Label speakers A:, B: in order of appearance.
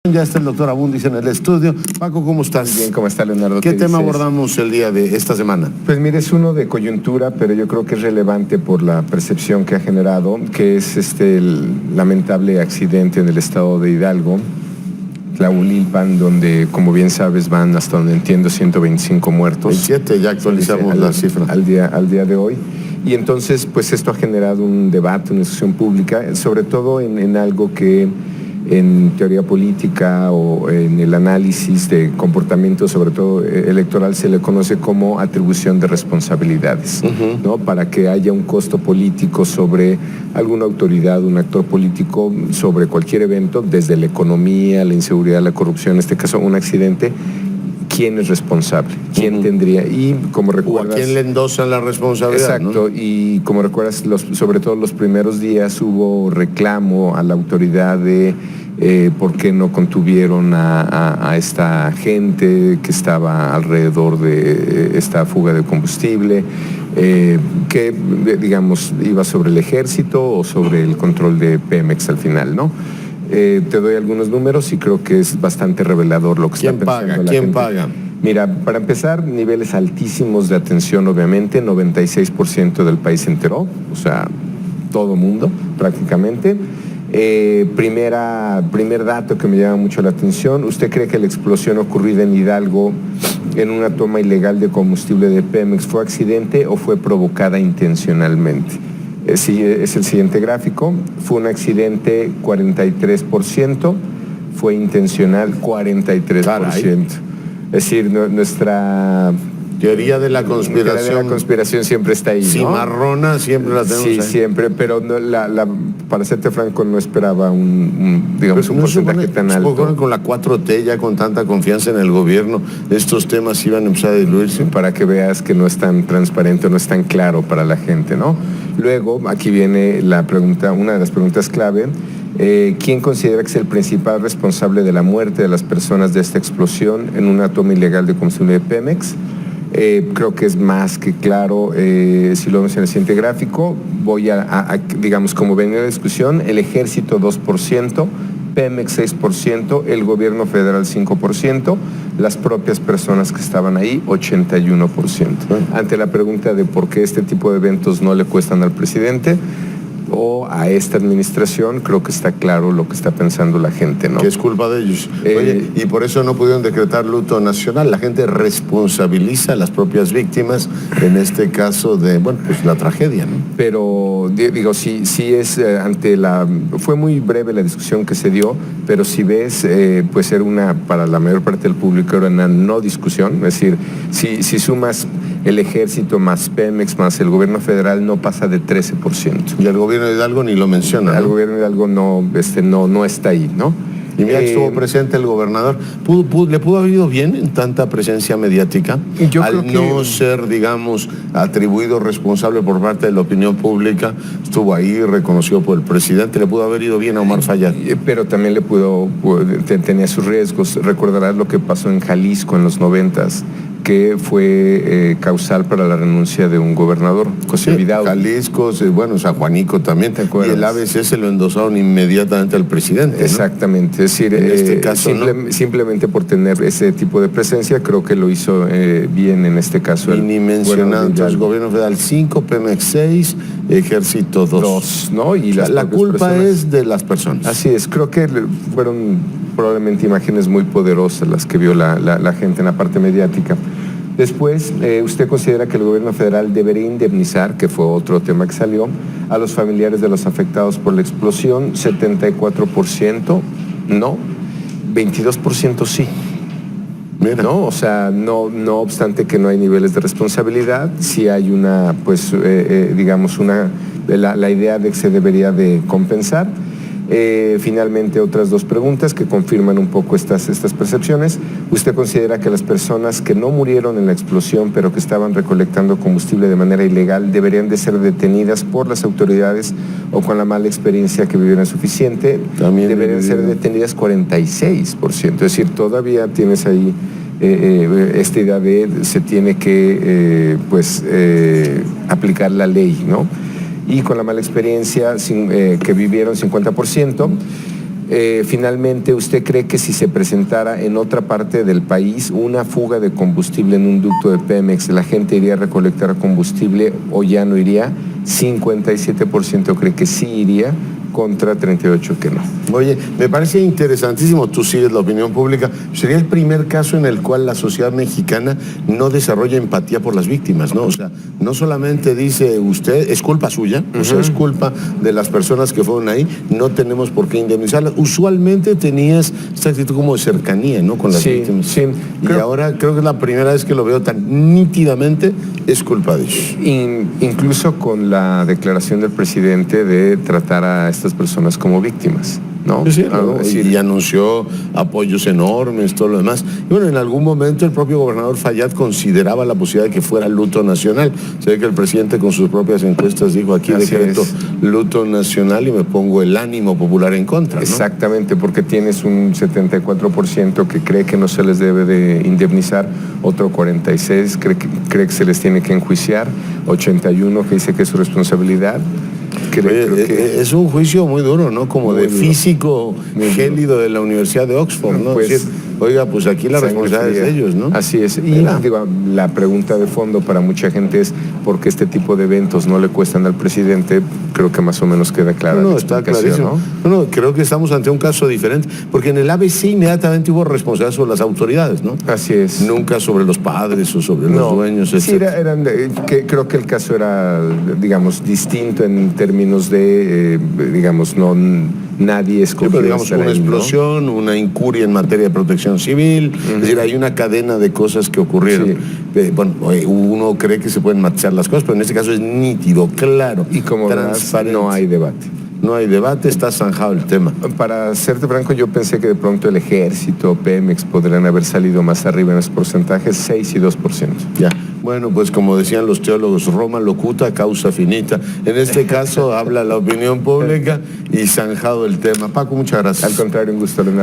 A: Ya está el doctor Abundis en el estudio. Paco, ¿cómo estás?
B: Bien, ¿cómo está, Leonardo?
A: ¿Qué tema abordamos el día de esta semana?
B: Pues mire, es uno de coyuntura, pero yo creo que es relevante por la percepción que ha generado, que es el lamentable accidente en el estado de Hidalgo, Tlahuilpan, donde, como bien sabes, van, hasta donde entiendo, 125 muertos.
A: 27, ya actualizamos la cifra.
B: Al día de hoy. Y entonces, pues esto ha generado un debate, una discusión pública, sobre todo en algo que en teoría política o en el análisis de comportamiento, sobre todo electoral, se le conoce como atribución de responsabilidades, ¿no? Para que haya un costo político sobre alguna autoridad, un actor político, sobre cualquier evento, desde la economía, la inseguridad, la corrupción, en este caso un accidente. ¿Quién es responsable? ¿Quién tendría? Y como recuerdas...
A: ¿O a quién le endosan la responsabilidad?
B: Exacto, ¿no? Y como recuerdas, sobre todo los primeros días hubo reclamo a la autoridad de por qué no contuvieron a esta gente que estaba alrededor de esta fuga de combustible, que, digamos, iba sobre el ejército o sobre el control de Pemex al final, ¿no? Te doy algunos números y creo que es bastante revelador lo que está pensando la gente.
A: ¿Quién paga?
B: Mira, para empezar, niveles altísimos de atención, obviamente, 96% del país se enteró, o sea, todo mundo prácticamente. Primer dato que me llama mucho la atención, ¿usted cree que la explosión ocurrida en Hidalgo en una toma ilegal de combustible de Pemex fue accidente o fue provocada intencionalmente? Es el siguiente gráfico. Fue un accidente 43%, fue intencional 43%.
A: Caray.
B: Es decir, nuestra
A: teoría de la conspiración.
B: Teoría de la conspiración siempre está ahí, ¿no?
A: Cimarrona siempre la tenemos.
B: Sí,
A: ahí.
B: Siempre, pero no, para serte franco, no esperaba un porcentaje tan alto.
A: Con la 4T, ya con tanta confianza en el gobierno, estos temas iban a empezar a diluirse.
B: Para que veas que no es tan transparente, no es tan claro para la gente, ¿no? Luego, aquí viene la pregunta, una de las preguntas clave. ¿Quién considera que es el principal responsable de la muerte de las personas de esta explosión en una toma ilegal de combustible de Pemex? Creo que es más que claro. Si lo vemos en el siguiente gráfico, voy digamos, como venía la discusión, el ejército 2%, Pemex 6%, el gobierno federal 5%, las propias personas que estaban ahí 81%. Ante la pregunta de por qué este tipo de eventos no le cuestan al presidente o a esta administración, creo que está claro lo que está pensando la gente, ¿no?
A: Que es culpa de ellos. Oye, y por eso no pudieron decretar luto nacional. La gente responsabiliza a las propias víctimas, en este caso de, bueno, pues la tragedia, ¿no?
B: Pero, digo, sí es fue muy breve la discusión que se dio, pero si ves, pues era para la mayor parte del público era una no discusión, es decir, si sumas el ejército más Pemex más el gobierno federal, no pasa de 13%.
A: Y el gobierno de Hidalgo ni lo menciona, ¿no?
B: El gobierno de Hidalgo no está ahí, ¿no?
A: Y mira que estuvo presente el gobernador. ¿Le pudo haber ido bien en tanta presencia mediática?
B: Yo
A: al
B: creo
A: no ser, digamos, atribuido responsable por parte de la opinión pública, estuvo ahí reconocido por el presidente. ¿Le pudo haber ido bien a Omar Fayad?
B: Pero también tenía sus riesgos. Recordarás lo que pasó en Jalisco en los 90s, que fue causal para la renuncia de un gobernador, José Vidal.
A: Jalisco, bueno, San Juanico también, y el ABC se lo endosaron inmediatamente al presidente, ¿no?
B: Exactamente, es decir,
A: en este caso,
B: simplemente por tener ese tipo de presencia, creo que lo hizo bien en este caso.
A: Y ni mencionando, entonces, gobierno federal 5, Pemex 6, ejército 2,
B: ¿no? Y
A: la culpa es de las personas.
B: Así es, creo que fueron probablemente imágenes muy poderosas las que vio la gente en la parte mediática. Después, ¿usted considera que el gobierno federal debería indemnizar, que fue otro tema que salió, a los familiares de los afectados por la explosión? 74% no, 22% sí.
A: Mira.
B: ¿No? O sea, no obstante que no hay niveles de responsabilidad, sí hay una, pues, digamos, la idea de que se debería de compensar. Finalmente, otras dos preguntas que confirman un poco estas percepciones. ¿Usted considera que las personas que no murieron en la explosión, pero que estaban recolectando combustible de manera ilegal, deberían de ser detenidas por las autoridades o con la mala experiencia que vivieron suficiente?
A: También
B: deberían ser detenidas 46%. Es decir, todavía tienes ahí esta idea de se tiene que aplicar la ley, ¿no? Y con la mala experiencia que vivieron 50%. Finalmente, ¿usted cree que si se presentara en otra parte del país una fuga de combustible en un ducto de Pemex, la gente iría a recolectar combustible o ya no iría? 57% cree que sí iría, contra 38% que no.
A: Oye, me parece interesantísimo, tú sigues la opinión pública, sería el primer caso en el cual la sociedad mexicana no desarrolla empatía por las víctimas, ¿no? O sea, no solamente dice usted, es culpa suya, o sea, es culpa de las personas que fueron ahí, no tenemos por qué indemnizarlas. Usualmente tenías esta actitud como de cercanía, ¿no? Con las víctimas.
B: Sí,
A: y ahora creo que es la primera vez que lo veo tan nítidamente, es culpa de ellos.
B: Incluso con la declaración del presidente de tratar a estas personas como víctimas, ¿no?
A: Sí, y anunció apoyos enormes, todo lo demás. Y bueno, en algún momento el propio gobernador Fayad consideraba la posibilidad de que fuera luto nacional. Se ve que el presidente con sus propias encuestas dijo, aquí decreto luto nacional y me pongo el ánimo popular en contra, ¿no?
B: Exactamente, porque tienes un 74% que cree que no se les debe de indemnizar, otro 46% cree que se les tiene que enjuiciar, 81% que dice que es su responsabilidad.
A: Creo que es un juicio muy duro, ¿no? Como de físico gélido de la Universidad de Oxford, ¿no?
B: Pues,
A: decir, oiga, pues aquí la responsabilidad es de ellos, ¿no?
B: Así es. Y digo, la pregunta de fondo para mucha gente es ¿por qué este tipo de eventos no le cuestan al presidente? Creo que más o menos queda clara.
A: No, está clarísimo. No, creo que estamos ante un caso diferente, porque en el ABC inmediatamente hubo responsabilidad sobre las autoridades, ¿no?
B: Así es.
A: Nunca sobre los padres o sobre los dueños, etc.
B: Sí, creo que el caso era, digamos, distinto en términos de, digamos, nadie escogió.
A: Pero digamos, una explosión, ¿no? Una incuria en materia de protección civil, es decir, hay una cadena de cosas que ocurrieron. Sí. Bueno, uno cree que se pueden matizar las cosas, pero en este caso es nítido, claro,
B: y como transparente. No hay debate.
A: No hay debate, está zanjado el tema.
B: Para serte franco, yo pensé que de pronto el Ejército, Pemex, podrían haber salido más arriba en los porcentajes, 6 y 2%.
A: Ya, bueno, pues como decían los teólogos, Roma locuta, causa finita. En este caso habla la opinión pública y zanjado el tema. Paco, muchas gracias.
B: Al contrario, un gusto, Leonardo.